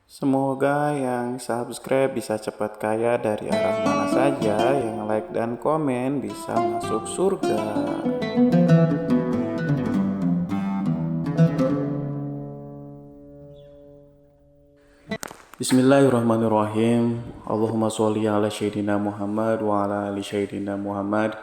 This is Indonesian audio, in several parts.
Semoga yang subscribe bisa cepat kaya dari arah mana saja, yang like dan komen bisa masuk surga. Bismillahirrahmanirrahim. Allahumma sholli ala Sayyidina Muhammad wa ala ali Sayyidina Muhammad.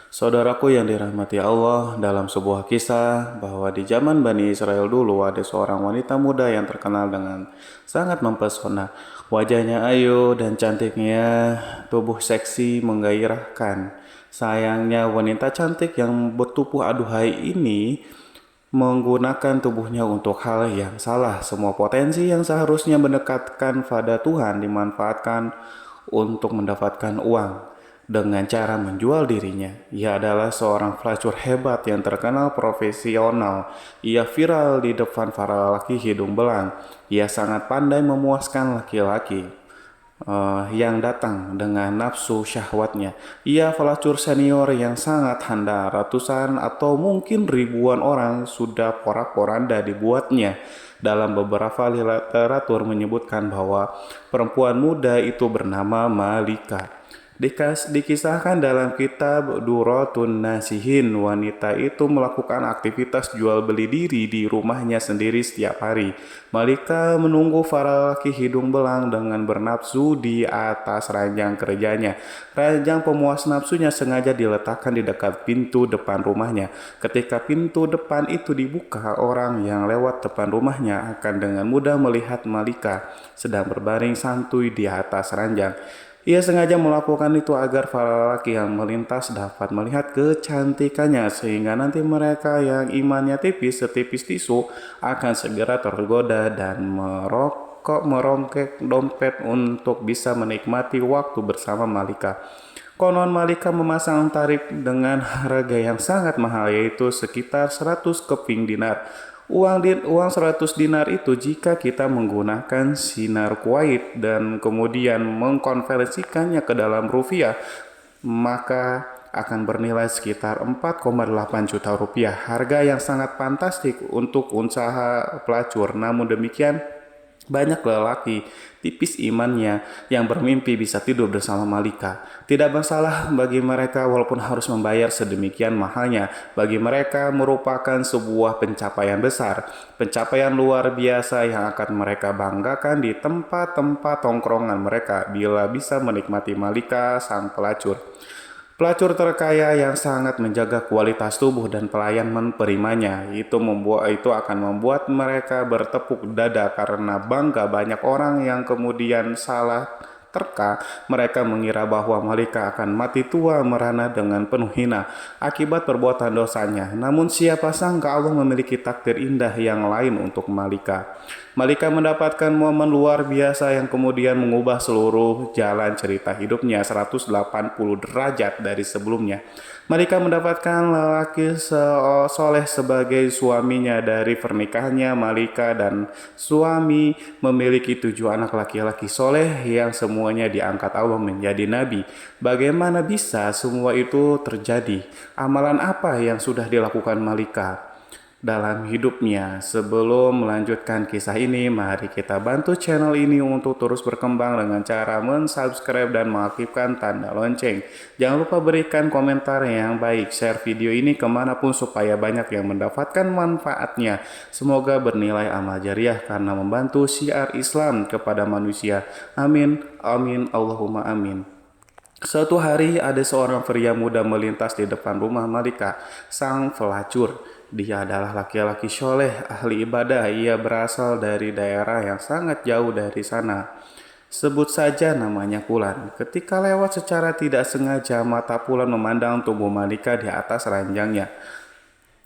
Saudaraku yang dirahmati Allah, dalam sebuah kisah bahwa di zaman Bani Israel dulu ada seorang wanita muda yang terkenal dengan sangat mempesona. Wajahnya ayu dan cantiknya, tubuh seksi menggairahkan. Sayangnya wanita cantik yang bertubuh aduhai ini menggunakan tubuhnya untuk hal yang salah. Semua potensi yang seharusnya mendekatkan pada Tuhan dimanfaatkan untuk mendapatkan uang dengan cara menjual dirinya. Ia adalah seorang pelacur hebat yang terkenal profesional. Ia viral di depan para laki hidung belang. Ia sangat pandai memuaskan laki-laki yang datang dengan nafsu syahwatnya. Ia pelacur senior yang sangat handal. Ratusan atau mungkin ribuan orang sudah porak-poranda dibuatnya. Dalam beberapa literatur menyebutkan bahwa perempuan muda itu bernama Malika. Dikisahkan dalam kitab Duratun Nasihin, wanita itu melakukan aktivitas jual beli diri di rumahnya sendiri setiap hari. Malika menunggu para laki hidung belang dengan bernafsu di atas ranjang kerjanya. Ranjang pemuas nafsunya sengaja diletakkan di dekat pintu depan rumahnya. Ketika pintu depan itu dibuka, orang yang lewat depan rumahnya akan dengan mudah melihat Malika sedang berbaring santuy di atas ranjang. Ia sengaja melakukan itu agar para lelaki yang melintas dapat melihat kecantikannya, sehingga nanti mereka yang imannya tipis setipis tisu akan segera tergoda dan merongkek dompet untuk bisa menikmati waktu bersama Malika. Konon Malika memasang tarif dengan harga yang sangat mahal, yaitu sekitar 100 keping dinar. Uang 100 dinar itu jika kita menggunakan sinar Kuwait dan kemudian mengkonversikannya ke dalam rupiah, maka akan bernilai sekitar 4,8 juta rupiah. Harga yang sangat fantastik untuk usaha pelacur. Namun demikian, banyak lelaki tipis imannya yang bermimpi bisa tidur bersama Malika. Tidak masalah bagi mereka walaupun harus membayar sedemikian mahalnya. Bagi mereka merupakan sebuah pencapaian besar, pencapaian luar biasa yang akan mereka banggakan di tempat-tempat tongkrongan mereka bila bisa menikmati Malika sang pelacur. Pelacur terkaya yang sangat menjaga kualitas tubuh dan pelayan menerimanya. Itu akan membuat mereka bertepuk dada karena bangga. Banyak orang yang kemudian salah terka. Mereka mengira bahwa Malika akan mati tua merana dengan penuh hina akibat perbuatan dosanya. Namun siapa sangka Allah memiliki takdir indah yang lain untuk Malika. Malika mendapatkan momen luar biasa yang kemudian mengubah seluruh jalan cerita hidupnya 180 derajat dari sebelumnya. Malika mendapatkan lelaki soleh sebagai suaminya. Dari pernikahannya, Malika dan suami memiliki 7 anak laki-laki soleh yang semuanya diangkat Allah menjadi nabi. Bagaimana bisa semua itu terjadi? Amalan apa yang sudah dilakukan Malika dalam hidupnya? Sebelum melanjutkan kisah ini, mari kita bantu channel ini untuk terus berkembang dengan cara mensubscribe dan mengaktifkan tanda lonceng. Jangan lupa berikan komentar yang baik, share video ini kemanapun supaya banyak yang mendapatkan manfaatnya. Semoga bernilai amal jariah karena membantu syiar Islam kepada manusia. Amin, amin, Allahumma amin. Suatu hari ada seorang pria muda melintas di depan rumah Malika, sang pelacur. Dia adalah laki-laki soleh, ahli ibadah. Ia berasal dari daerah yang sangat jauh dari sana. Sebut saja namanya Pulan. Ketika lewat secara tidak sengaja, mata Pulan memandang tubuh Malika di atas ranjangnya.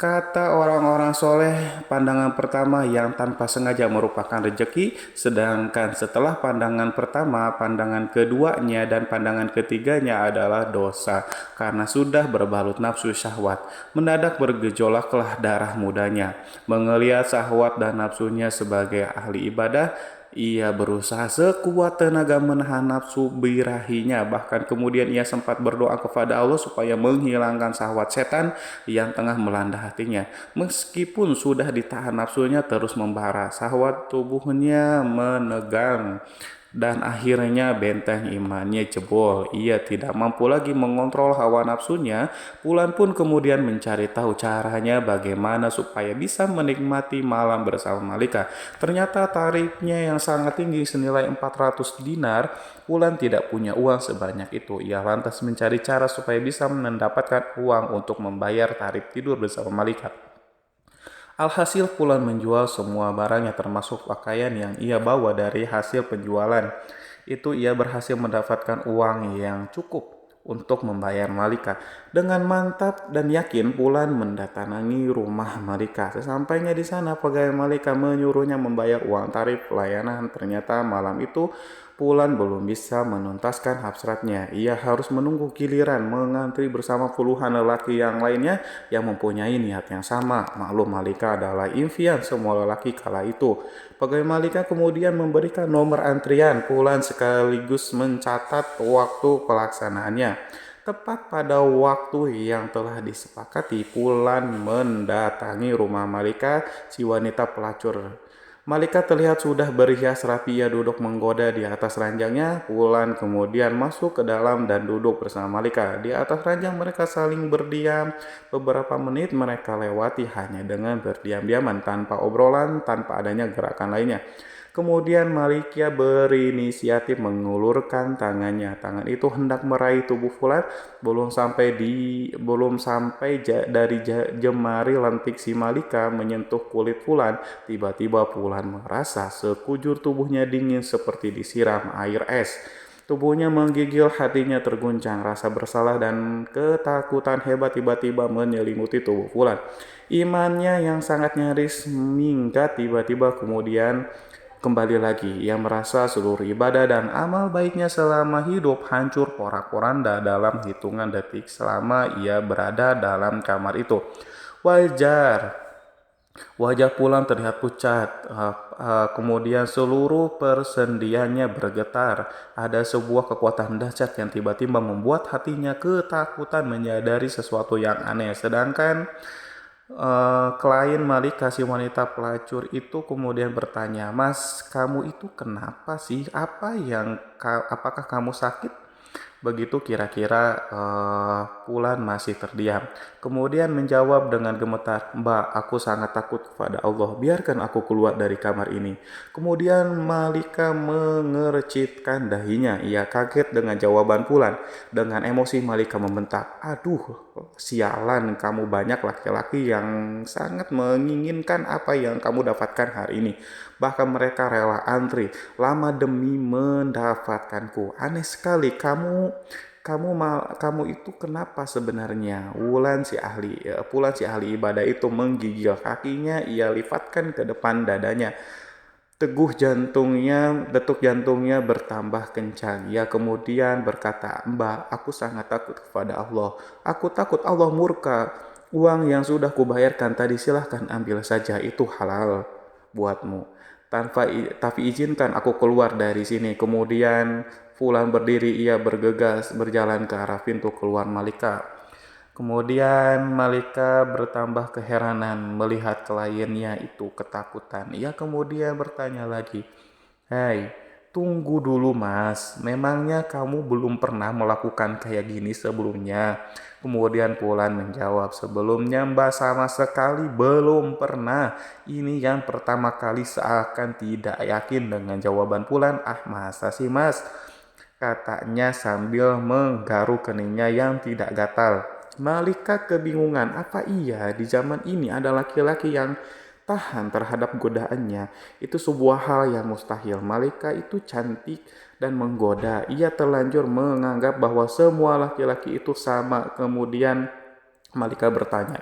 Kata orang-orang soleh, pandangan pertama yang tanpa sengaja merupakan rejeki, sedangkan setelah pandangan pertama, pandangan keduanya dan pandangan ketiganya adalah dosa, karena sudah berbalut nafsu syahwat. Mendadak bergejolaklah darah mudanya. Mengelihat syahwat dan nafsunya sebagai ahli ibadah, Ia berusaha sekuat tenaga menahan nafsu birahinya. Bahkan kemudian ia sempat berdoa kepada Allah supaya menghilangkan syahwat setan yang tengah melanda hatinya. Meskipun sudah ditahan nafsunya terus membara, syahwat tubuhnya menegang. Dan akhirnya benteng imannya jebol. Ia tidak mampu lagi mengontrol hawa nafsunya. Wulan pun kemudian mencari tahu caranya bagaimana supaya bisa menikmati malam bersama Malika. Ternyata tarifnya yang sangat tinggi senilai 400 dinar. Wulan tidak punya uang sebanyak itu. Ia lantas mencari cara supaya bisa mendapatkan uang untuk membayar tarif tidur bersama Malika. Alhasil Wulan menjual semua barangnya termasuk pakaian yang ia bawa. Dari hasil penjualan itu ia berhasil mendapatkan uang yang cukup untuk membayar Malika. Dengan mantap dan yakin Wulan mendatangi rumah Malika. Sesampainya di sana pegawai Malika menyuruhnya membayar uang tarif pelayanan. Ternyata malam itu Wulan belum bisa menuntaskan hasratnya. Ia harus menunggu giliran mengantri bersama puluhan lelaki yang lainnya yang mempunyai niat yang sama. Maklum Malika adalah impian semua lelaki kala itu. Pegawai Malika kemudian memberikan nomor antrian Wulan sekaligus mencatat waktu pelaksanaannya. Tepat pada waktu yang telah disepakati, Wulan mendatangi rumah Malika, si wanita pelacur. Malika terlihat sudah berhias rapi. Ia duduk menggoda di atas ranjangnya. Wulan kemudian masuk ke dalam dan duduk bersama Malika. Di atas ranjang mereka saling berdiam. Beberapa menit mereka lewati hanya dengan berdiam-diaman, tanpa obrolan, tanpa adanya gerakan lainnya. Kemudian Malika berinisiatif mengulurkan tangannya. Tangan itu hendak meraih tubuh Wulan. Belum sampai dari jemari lentik si Malika menyentuh kulit Wulan, tiba-tiba Wulan merasa sekujur tubuhnya dingin seperti disiram air es. Tubuhnya menggigil, hatinya terguncang, rasa bersalah dan ketakutan hebat tiba-tiba menyelimuti tubuh Wulan. Imannya yang sangat nyaris minggat tiba-tiba kemudian kembali lagi. Ia merasa seluruh ibadah dan amal baiknya selama hidup hancur porak-poranda dalam hitungan detik selama ia berada dalam kamar itu. Wajah Wulan terlihat pucat, kemudian seluruh persendiannya bergetar. Ada sebuah kekuatan dahsyat yang tiba-tiba membuat hatinya ketakutan menyadari sesuatu yang aneh. Sedangkan klien Malika, si wanita pelacur itu kemudian bertanya, "Mas, kamu itu kenapa sih? Apakah kamu sakit?" Begitu kira-kira Wulan masih terdiam. Kemudian menjawab dengan gemetar, "Mbak, aku sangat takut kepada Allah. Biarkan aku keluar dari kamar ini." Kemudian Malika mengercitkan dahinya. Ia kaget dengan jawaban Wulan. Dengan emosi Malika membentak, "Aduh, sialan, kamu banyak laki-laki yang sangat menginginkan apa yang kamu dapatkan hari ini. Bahkan mereka rela antri lama demi mendapatkanku. Aneh sekali, kamu itu kenapa sebenarnya?" Wulan si ahli ibadah itu menggigil kakinya. Ia lifatkan ke depan dadanya. Detuk jantungnya bertambah kencang. Ia kemudian berkata, "Mbak, aku sangat takut kepada Allah. Aku takut Allah murka. Uang yang sudah kubayarkan tadi silahkan ambil saja, itu halal buatmu. Tapi izinkan aku keluar dari sini." Kemudian Wulan berdiri. Ia bergegas berjalan ke arah pintu keluar Malika. Kemudian Malika bertambah keheranan melihat kliennya itu ketakutan. Ia kemudian bertanya lagi, "Hei, tunggu dulu mas, memangnya kamu belum pernah melakukan kayak gini sebelumnya?" Kemudian Wulan menjawab, "Sebelumnya mbak sama sekali belum pernah. Ini yang pertama kali." Seakan tidak yakin dengan jawaban Wulan. "Ah, masa sih mas?" katanya sambil menggaruk keningnya yang tidak gatal. Malika kebingungan, apa iya di zaman ini ada laki-laki yang tahan terhadap godaannya? Itu sebuah hal yang mustahil. Malika itu cantik dan menggoda. Ia terlanjur menganggap bahwa semua laki-laki itu sama. Kemudian Malika bertanya,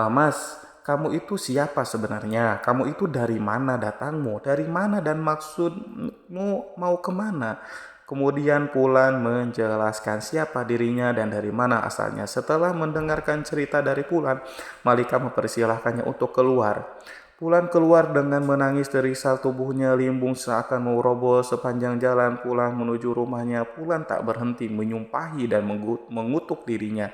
"Mas, kamu itu siapa sebenarnya? Kamu itu dari mana datangmu? Dari mana dan maksudmu mau kemana?" Kemudian Wulan menjelaskan siapa dirinya dan dari mana asalnya. Setelah mendengarkan cerita dari Wulan, Malika mempersilahkannya untuk keluar. Pulan keluar dengan menangis derisal, tubuhnya limbung seakan mau roboh. Sepanjang jalan Pulan menuju rumahnya, Pulan tak berhenti menyumpahi dan mengutuk dirinya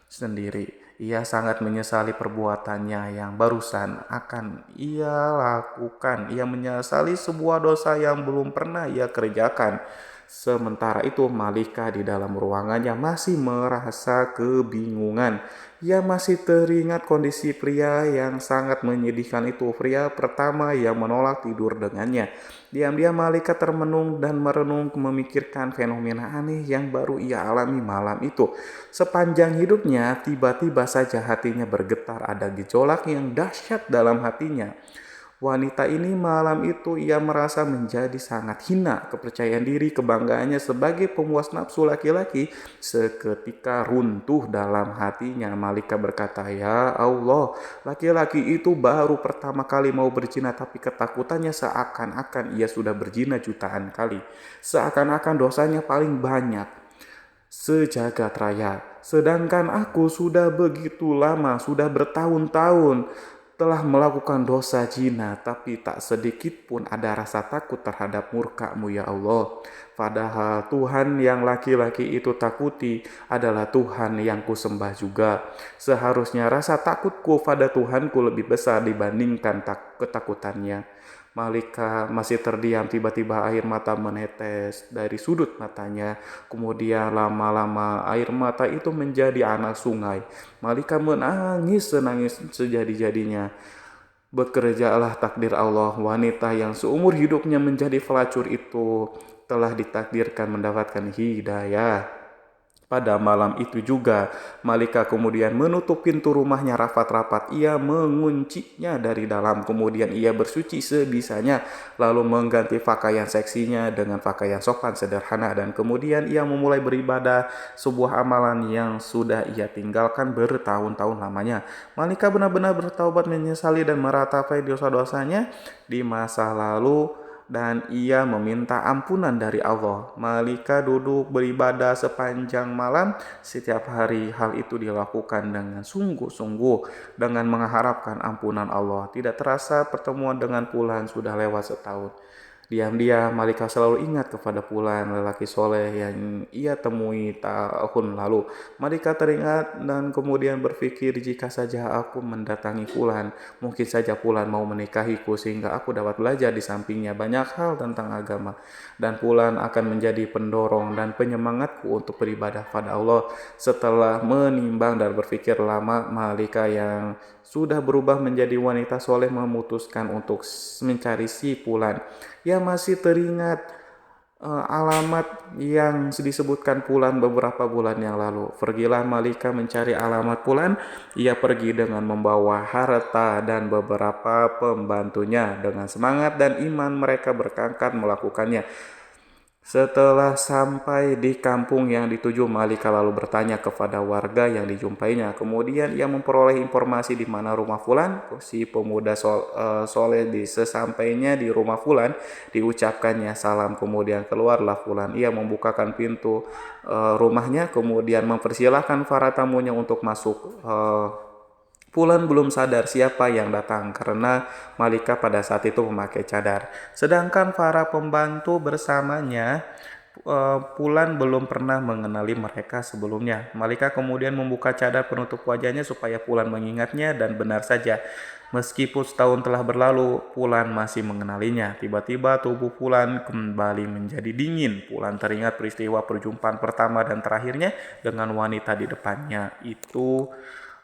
sendiri. Ia sangat menyesali perbuatannya yang barusan akan ia lakukan. Ia menyesali sebuah dosa yang belum pernah ia kerjakan. Sementara itu Malika di dalam ruangannya masih merasa kebingungan. Ia masih teringat kondisi pria yang sangat menyedihkan itu. Pria pertama yang menolak tidur dengannya. Diam-diam Malika termenung dan merenung memikirkan fenomena aneh yang baru ia alami malam itu. Sepanjang hidupnya tiba-tiba saja hatinya bergetar, ada gejolak yang dahsyat dalam hatinya. Wanita ini malam itu ia merasa menjadi sangat hina. Kepercayaan diri, kebanggaannya sebagai pemuas nafsu laki-laki seketika runtuh dalam hatinya. Malika berkata, "Ya Allah, laki-laki itu baru pertama kali mau berzina, tapi ketakutannya seakan-akan ia sudah berzina jutaan kali. Seakan-akan dosanya paling banyak sejagat raya. Sedangkan aku sudah begitu lama, sudah bertahun-tahun telah melakukan dosa zina, tapi tak sedikit pun ada rasa takut terhadap murka-Mu ya Allah. Padahal Tuhan yang laki-laki itu takuti adalah Tuhan yang kusembah juga. Seharusnya rasa takutku pada Tuhanku lebih besar dibandingkan ketakutannya." Malika masih terdiam, tiba-tiba air mata menetes dari sudut matanya. Kemudian lama-lama air mata itu menjadi anak sungai. Malika menangis senangis sejadi-jadinya. Bekerjalah takdir Allah, wanita yang seumur hidupnya menjadi pelacur itu telah ditakdirkan mendapatkan hidayah. Pada malam itu juga, Malika kemudian menutup pintu rumahnya rapat-rapat. Ia menguncinya dari dalam, kemudian ia bersuci sebisanya, lalu mengganti pakaian seksinya dengan pakaian sopan sederhana, dan kemudian ia memulai beribadah, sebuah amalan yang sudah ia tinggalkan bertahun-tahun lamanya. Malika benar-benar bertaubat, menyesali dan meratapi dosa-dosanya di masa lalu, dan ia meminta ampunan dari Allah. Malika duduk beribadah sepanjang malam setiap hari. Hal itu dilakukan dengan sungguh-sungguh, dengan mengharapkan ampunan Allah. Tidak terasa pertemuan dengan Pulan sudah lewat setahun. Diam-diam Malika selalu ingat kepada Pulan, lelaki soleh yang ia temui tahun lalu. Malika teringat dan kemudian berpikir, jika saja aku mendatangi Pulan, mungkin saja Pulan mau menikahiku sehingga aku dapat belajar di sampingnya banyak hal tentang agama. Dan Pulan akan menjadi pendorong dan penyemangatku untuk beribadah pada Allah. Setelah menimbang dan berpikir lama, Malika yang sudah berubah menjadi wanita soleh memutuskan untuk mencari si Pulan. Ia masih teringat alamat yang disebutkan Pulan beberapa bulan yang lalu. Pergilah Malika mencari alamat Pulan. Ia pergi dengan membawa harta dan beberapa pembantunya. Dengan semangat dan iman mereka berangkat melakukannya. Setelah sampai di kampung yang dituju, Malika lalu bertanya kepada warga yang dijumpainya. Kemudian ia memperoleh informasi di mana rumah Fulan. Si pemuda soleh sesampainya di rumah Fulan, diucapkannya salam. Kemudian keluarlah Fulan. Ia membukakan pintu rumahnya, kemudian mempersilahkan para tamunya untuk masuk. Pulan belum sadar siapa yang datang karena Malika pada saat itu memakai cadar. Sedangkan para pembantu bersamanya, Pulan belum pernah mengenali mereka sebelumnya. Malika kemudian membuka cadar penutup wajahnya supaya Pulan mengingatnya, dan benar saja. Meskipun setahun telah berlalu, Pulan masih mengenalinya. Tiba-tiba tubuh Pulan kembali menjadi dingin. Pulan teringat peristiwa perjumpaan pertama dan terakhirnya dengan wanita di depannya. Itu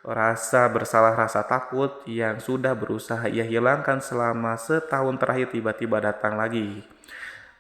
rasa bersalah, rasa takut yang sudah berusaha ia hilangkan selama setahun terakhir tiba-tiba datang lagi.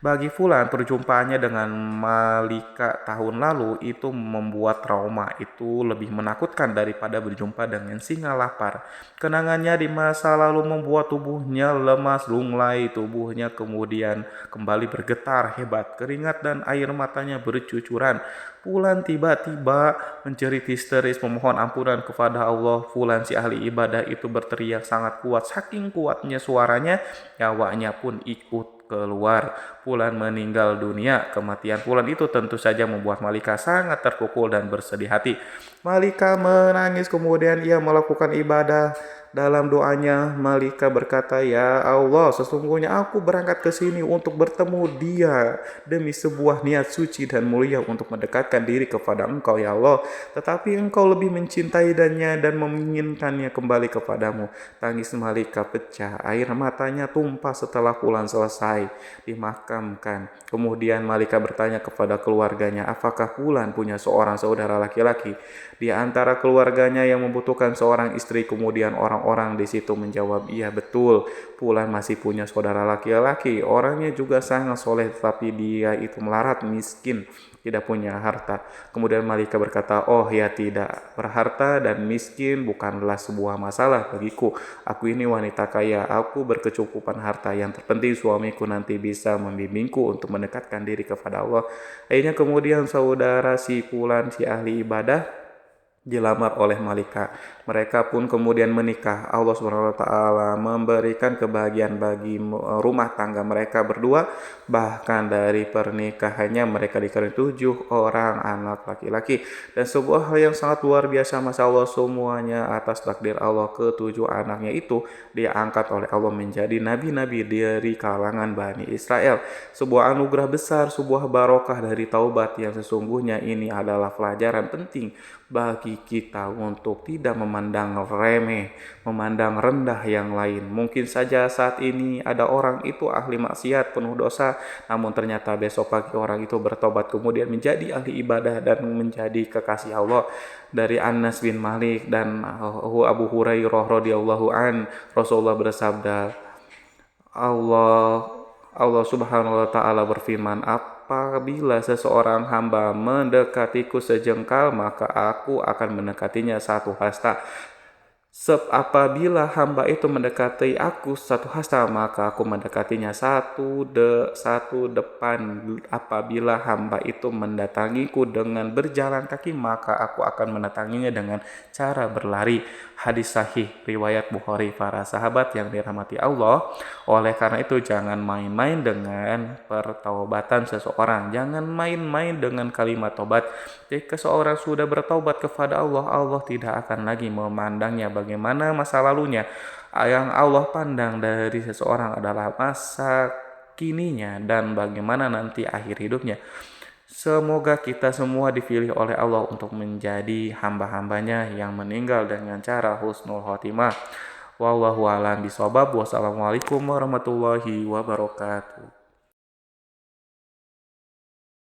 Bagi Fulan, perjumpaannya dengan Malika tahun lalu itu membuat trauma. Itu lebih menakutkan daripada berjumpa dengan singa lapar. Kenangannya di masa lalu membuat tubuhnya lemas lunglai. Tubuhnya kemudian kembali bergetar hebat. Keringat dan air matanya bercucuran. Fulan tiba-tiba menjerit histeris memohon ampunan kepada Allah. Fulan si ahli ibadah itu berteriak sangat kuat. Saking kuatnya suaranya, nyawanya pun ikut keluar. Fulan meninggal dunia. Kematian Fulan itu tentu saja membuat Malika sangat terpukul dan bersedih hati. Malika menangis, kemudian ia melakukan ibadah Dalam doanya malaikat berkata, "Ya Allah, sesungguhnya aku berangkat ke sini untuk bertemu dia demi sebuah niat suci dan mulia untuk mendekatkan diri kepada Engkau ya Allah. Tetapi Engkau lebih mencintai dan menginginkannya kembali kepadamu." Tangis malaikat pecah, air matanya tumpah setelah Fulan selesai dimakamkan. Kemudian malaikat bertanya kepada keluarganya, "Apakah Fulan punya seorang saudara laki-laki di antara keluarganya yang membutuhkan seorang istri?" Kemudian orang-orang di situ menjawab, "Iya betul, Fulan masih punya saudara laki-laki. Orangnya juga sangat soleh, tetapi dia itu melarat, miskin, tidak punya harta." Kemudian malaikat berkata, "Oh ya tidak, berharta dan miskin bukanlah sebuah masalah bagiku. Aku ini wanita kaya, aku berkecukupan harta. Yang terpenting suamiku nanti bisa membimbingku untuk mendekatkan diri kepada Allah." Akhirnya kemudian saudara si Fulan, si ahli ibadah, dilamar oleh malaikat. Mereka pun kemudian menikah. Allah SWT memberikan kebahagiaan bagi rumah tangga mereka berdua. Bahkan dari pernikahannya mereka dikaruniai 7 orang anak laki-laki. Dan sebuah hal yang sangat luar biasa, Masya Allah, semuanya atas takdir Allah. Ke-7 anaknya itu diangkat oleh Allah menjadi nabi-nabi dari kalangan Bani Israel. Sebuah anugerah besar, sebuah barokah dari taubat yang sesungguhnya ini adalah pelajaran penting bagi kita untuk tidak memandang remeh, memandang rendah yang lain. Mungkin saja saat ini ada orang itu ahli maksiat, penuh dosa, namun ternyata besok pagi orang itu bertobat kemudian menjadi ahli ibadah dan menjadi kekasih Allah. Dari Anas bin Malik dan Abu Hurairah radhiyallahu an, Rasulullah bersabda, Allah Allah Subhanahu wa taala berfirman, "Apabila seseorang hamba mendekatiku sejengkal, maka aku akan mendekatinya 1 hasta. Apabila hamba itu mendekati aku 1 hasta, maka aku mendekatinya satu depan. Apabila hamba itu mendatangiku dengan berjalan kaki, maka aku akan mendatanginya dengan cara berlari." Hadis sahih riwayat Bukhari. Para sahabat yang dirahmati Allah, oleh karena itu jangan main-main dengan pertaubatan seseorang. Jangan main-main dengan kalimat tobat. Jika seorang sudah bertaubat kepada Allah, Allah tidak akan lagi memandangnya bagaimana masa lalunya. Yang Allah pandang dari seseorang adalah masa kininya dan bagaimana nanti akhir hidupnya. Semoga kita semua dipilih oleh Allah untuk menjadi hamba-hambanya yang meninggal dengan cara husnul khotimah. Wallahu a'lam bishawab. Wassalamualaikum warahmatullahi wabarakatuh.